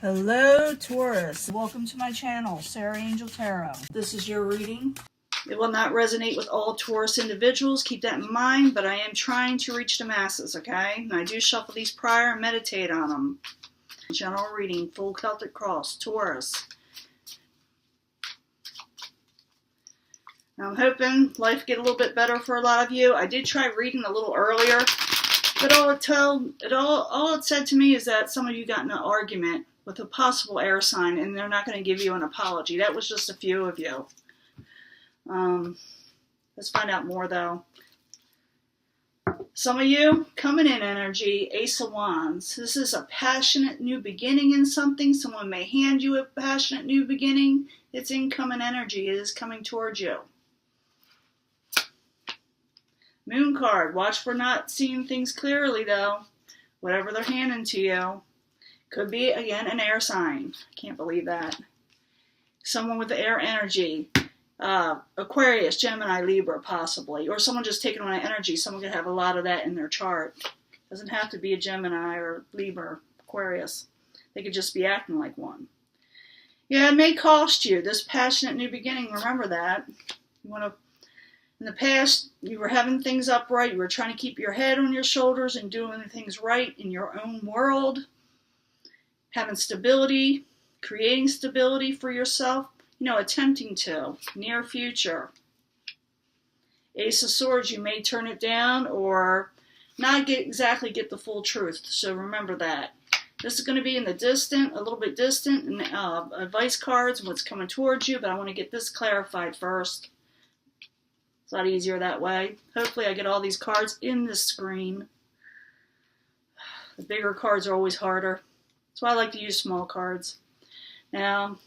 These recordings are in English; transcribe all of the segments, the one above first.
Hello Taurus, welcome to my channel, Sarah Angel Tarot. This is your reading. It will not resonate with all Taurus individuals, keep that in mind, but I am trying to reach the masses, okay? And I do shuffle these prior and meditate on them. General reading, full Celtic cross, Taurus. Now I'm hoping life get a little bit better for a lot of you. I did try reading a little earlier, but all it said to me is that some of you got in an argument with a possible air sign, and they're not going to give you an apology. That was just a few of you. Let's find out more, though. Some of you, coming in energy, Ace of Wands. This is a passionate new beginning in something. Someone may hand you a passionate new beginning. It's incoming energy. It is coming towards you. Moon card. Watch for not seeing things clearly, though. Whatever they're handing to you. Could be, again, an air sign. Can't believe that. Someone with the air energy. Aquarius, Gemini, Libra, possibly. Or someone just taking on energy. Someone could have a lot of that in their chart. Doesn't have to be a Gemini or Libra, Aquarius. They could just be acting like one. Yeah, it may cost you this passionate new beginning. Remember that. You want to. In the past, you were having things upright. You were trying to keep your head on your shoulders and doing things right in your own world. Having stability, creating stability for yourself, attempting to, near future. Ace of Swords, you may turn it down or not exactly get the full truth, so remember that. This is going to be in the distant, a little bit distant, and advice cards and what's coming towards you, but I want to get this clarified first. It's a lot easier that way. Hopefully I get all these cards in this screen. The bigger cards are always harder. That's why I like to use small cards. Now,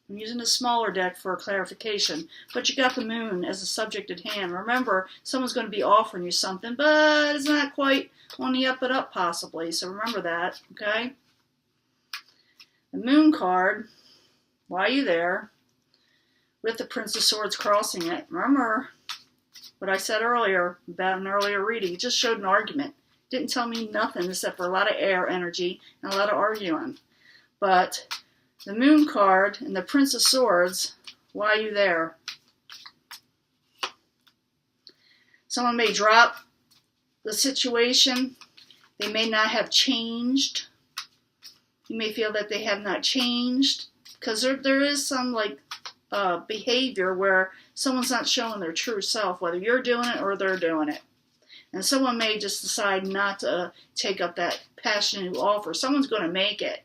I'm using a smaller deck for clarification, but you got the moon as a subject at hand. Remember, someone's going to be offering you something, but it's not quite on the up and up possibly, so remember that, okay? The moon card, why are you there? With the Prince of Swords crossing it. Remember what I said earlier about an earlier reading. It just showed an argument. Didn't tell me nothing except for a lot of air energy and a lot of arguing. But the Moon card and the Prince of Swords, why are you there? Someone may drop the situation. They may not have changed. You may feel that they have not changed. Because there is some behavior where someone's not showing their true self, whether you're doing it or they're doing it. And someone may just decide not to take up that passionate offer. Someone's going to make it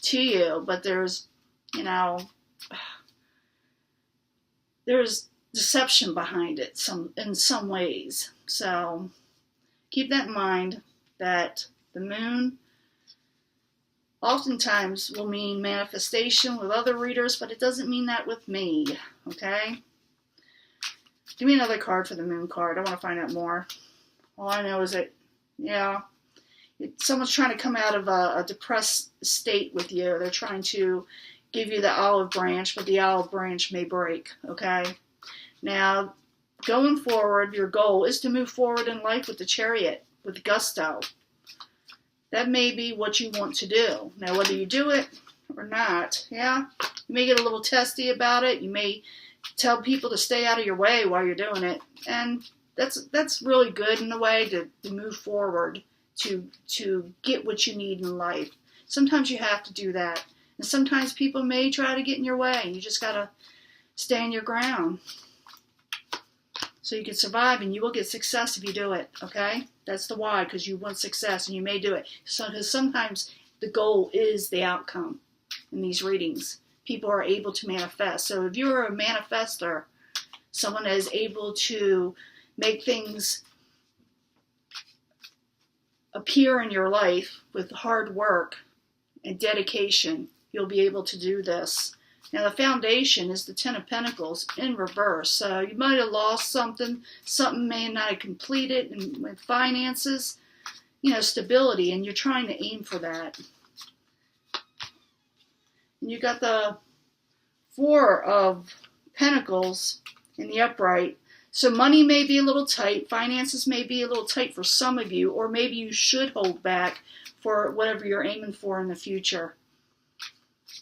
to you, but there's deception behind it in some ways. So keep that in mind, that the moon oftentimes will mean manifestation with other readers, but it doesn't mean that with me, okay? Give me another card for the moon card. I want to find out more. All I know is that, someone's trying to come out of a depressed state with you. They're trying to give you the olive branch, but the olive branch may break, okay? Now, going forward, your goal is to move forward in life with the Chariot, with gusto. That may be what you want to do. Now, whether you do it or not, you may get a little testy about it. You may tell people to stay out of your way while you're doing it, and that's really good in a way to move forward, to get what you need in life. Sometimes you have to do that. And sometimes people may try to get in your way. You just got to stand your ground so you can survive, and you will get success if you do it, okay? That's the why, because you want success and you may do it. So, because sometimes the goal is the outcome in these readings. People are able to manifest. So if you're a manifester, someone that is able to make things appear in your life with hard work and dedication, you'll be able to do this. Now the foundation is the Ten of Pentacles in reverse. So you might have lost something may not have completed, and with finances, stability, and you're trying to aim for that. And you got the Four of Pentacles in the upright. So money may be a little tight, finances may be a little tight for some of you, or maybe you should hold back for whatever you're aiming for in the future.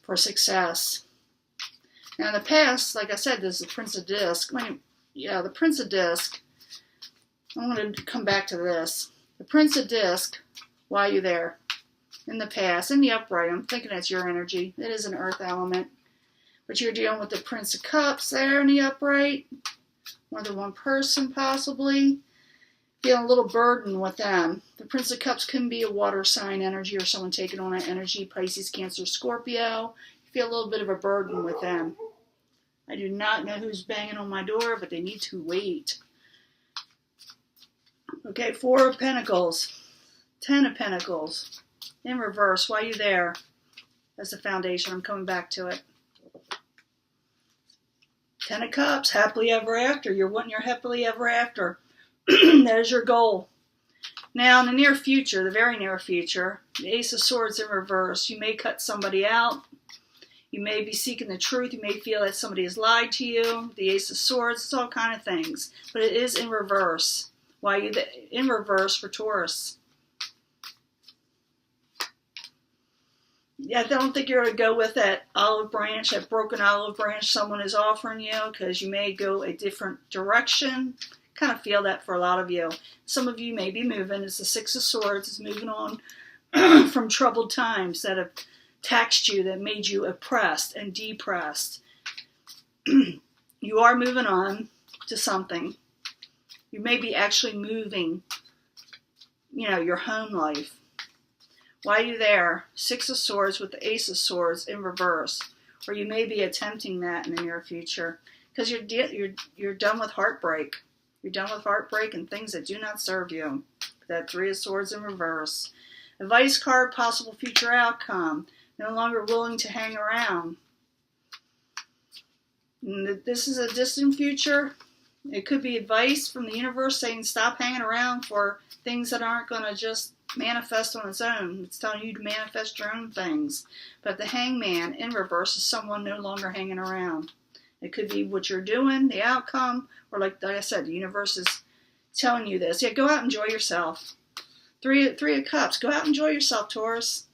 for success. Now in the past, like I said, this is the Prince of Disc. The Prince of Disc. I'm going to come back to this. The Prince of Disc, why are you there? In the past, in the upright, I'm thinking that's your energy. It is an earth element. But you're dealing with the Prince of Cups there in the upright. More than one person, possibly. Feeling a little burden with them. The Prince of Cups can be a water sign energy or someone taking on that energy. Pisces, Cancer, Scorpio. You feel a little bit of a burden with them. I do not know who's banging on my door, but they need to wait. Okay, 4 of Pentacles. 10 of Pentacles. In reverse, why are you there? That's the foundation. I'm coming back to it. 10 of Cups, happily ever after. You're wanting your happily ever after. That is your goal. Now, in the near future, the very near future, the Ace of Swords in reverse. You may cut somebody out. You may be seeking the truth. You may feel that somebody has lied to you. The Ace of Swords, it's all kind of things. But it is in reverse. Why are you in reverse for Taurus? Yeah, I don't think you're going to go with that olive branch, that broken olive branch someone is offering you, because you may go a different direction. Kind of feel that for a lot of you. Some of you may be moving. It's the 6 of Swords. It's moving on from troubled times that have taxed you, that made you oppressed and depressed. You are moving on to something. You may be actually moving, your home life. Why are you there? 6 of Swords with the Ace of Swords in reverse. Or you may be attempting that in the near future. Because you're done with heartbreak. You're done with heartbreak and things that do not serve you. That 3 of Swords in reverse. Advice card, possible future outcome. No longer willing to hang around. And this is a distant future. It could be advice from the universe saying stop hanging around for things that aren't going to just manifest on its own. It's telling you to manifest your own things. But the Hangman in reverse is someone no longer hanging around. It could be what you're doing, the outcome, or like I said, the universe is telling you this. Yeah, go out and enjoy yourself. 3 of Cups. Go out and enjoy yourself, Taurus.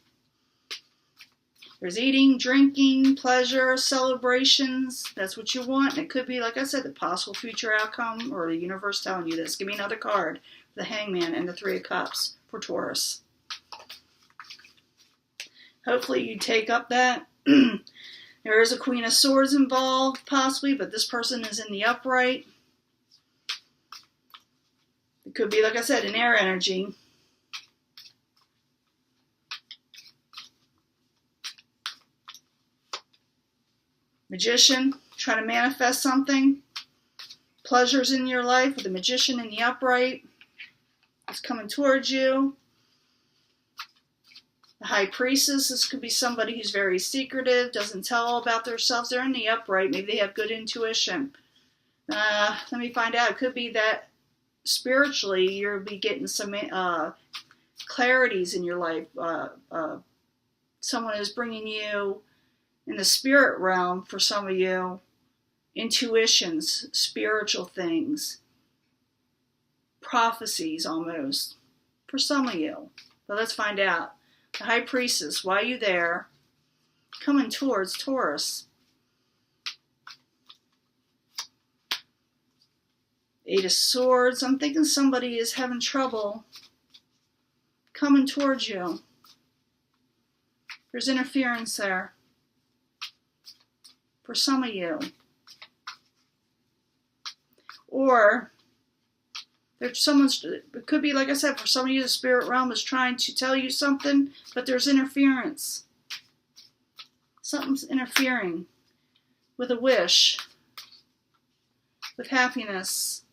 There's eating, drinking, pleasure, celebrations. That's what you want. And it could be, like I said, the possible future outcome or the universe telling you this. Give me another card. The Hangman and the 3 of Cups for Taurus. Hopefully you take up that. There is a Queen of Swords involved, possibly, but this person is in the upright. It could be, like I said, an air energy. Magician, trying to manifest something. Pleasures in your life with the Magician in the upright. It's coming towards you. The High Priestess, this could be somebody who's very secretive, doesn't tell all about themselves. They're in the upright. Maybe they have good intuition. Let me find out. It could be that spiritually you'll be getting some clarities in your life. Someone is bringing you in the spirit realm, for some of you, intuitions, spiritual things, prophecies almost, for some of you. But let's find out. The High Priestess, why are you there? Coming towards Taurus. 8 of Swords. I'm thinking somebody is having trouble coming towards you. There's interference there. For some of you. Or it could be, like I said, for some of you, the spirit realm is trying to tell you something, but there's interference. Something's interfering with a wish, with happiness.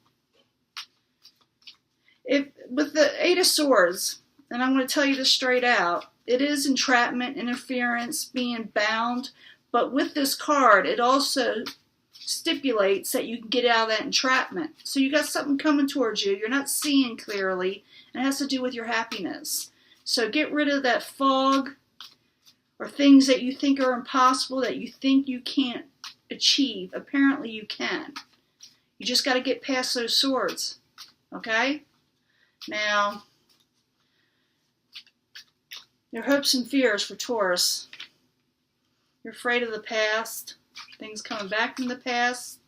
With the 8 of Swords, and I'm going to tell you this straight out, it is entrapment, interference, being bound. But with this card, it also stipulates that you can get out of that entrapment. So you got something coming towards you. You're not seeing clearly, and it has to do with your happiness. So get rid of that fog or things that you think are impossible, that you think you can't achieve. Apparently you can. You just got to get past those swords. Okay? Now, your hopes and fears for Taurus. You're afraid of the past, things coming back from the past,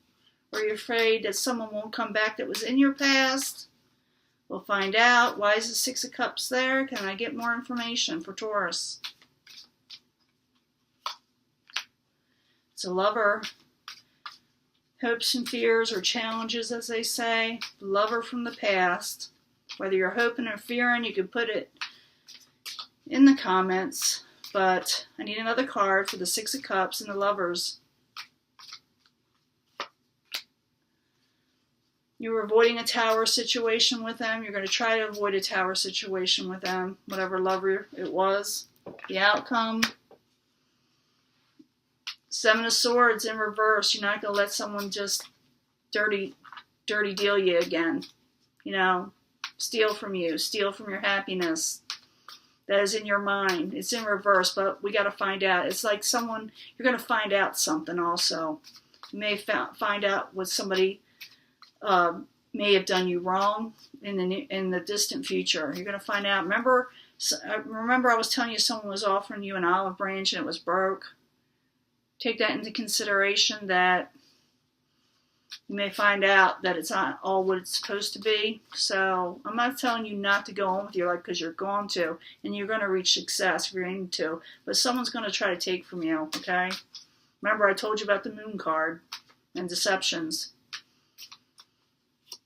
or you're afraid that someone won't come back that was in your past. We'll find out. Why is the Six of Cups there? Can I get more information for Taurus? It's a Lover. Hopes and fears or challenges, as they say. Lover from the past. Whether you're hoping or fearing, you can put it in the comments. But I need another card for the Six of Cups and the Lovers. You were avoiding a tower situation with them. You're going to try to avoid a tower situation with them, whatever lover it was. The outcome. Seven of Swords in reverse. You're not going to let someone just dirty deal you again. You know, steal from you, steal from your happiness that is in your mind. It's in reverse, but we got to find out. It's like someone, you're going to find out something also. You may find out what somebody may have done you wrong in the distant future. You're going to find out. Remember I was telling you someone was offering you an olive branch and it was broke. Take that into consideration, that you may find out that it's not all what it's supposed to be. So I'm not telling you not to go on with your life, because you're going to, and you're going to reach success if you're aiming to. But someone's going to try to take from you, okay? Remember I told you about the Moon card and deceptions.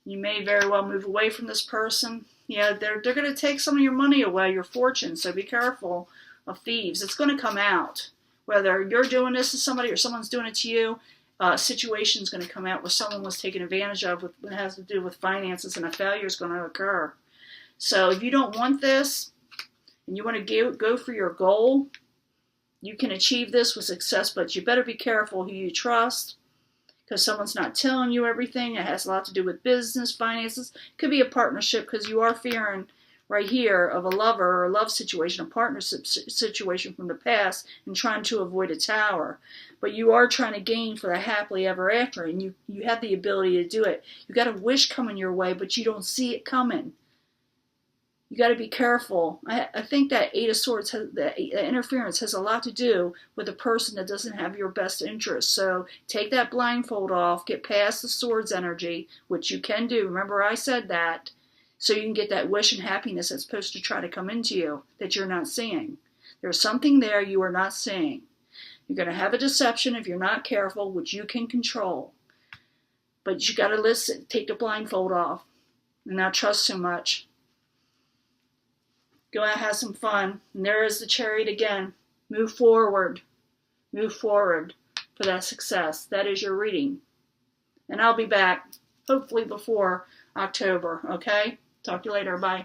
You may very well move away from this person. Yeah, they're going to take some of your money away, your fortune, so be careful of thieves. It's going to come out. Whether you're doing this to somebody or someone's doing it to you, a situation's going to come out where someone was taken advantage of when it has to do with finances, and a failure is going to occur. So if you don't want this and you want to go for your goal, you can achieve this with success, but you better be careful who you trust, because someone's not telling you everything. It has a lot to do with business, finances. It could be a partnership, because you are fearing right here of a lover or a love situation, a partnership situation from the past, and trying to avoid a tower. But you are trying to gain for the happily ever after, and you have the ability to do it. You got a wish coming your way, but you don't see it coming. You got to be careful. I think that Eight of Swords, the interference has a lot to do with a person that doesn't have your best interest. So take that blindfold off, get past the Swords energy, which you can do. Remember I said that. So you can get that wish and happiness that's supposed to try to come into you that you're not seeing. There's something there you are not seeing. You're going to have a deception if you're not careful, which you can control. But you got to listen, take the blindfold off, and not trust so much. Go out, have some fun. And there is the Chariot again. Move forward. Move forward for that success. That is your reading. And I'll be back, hopefully before October, okay? Talk to you later. Bye.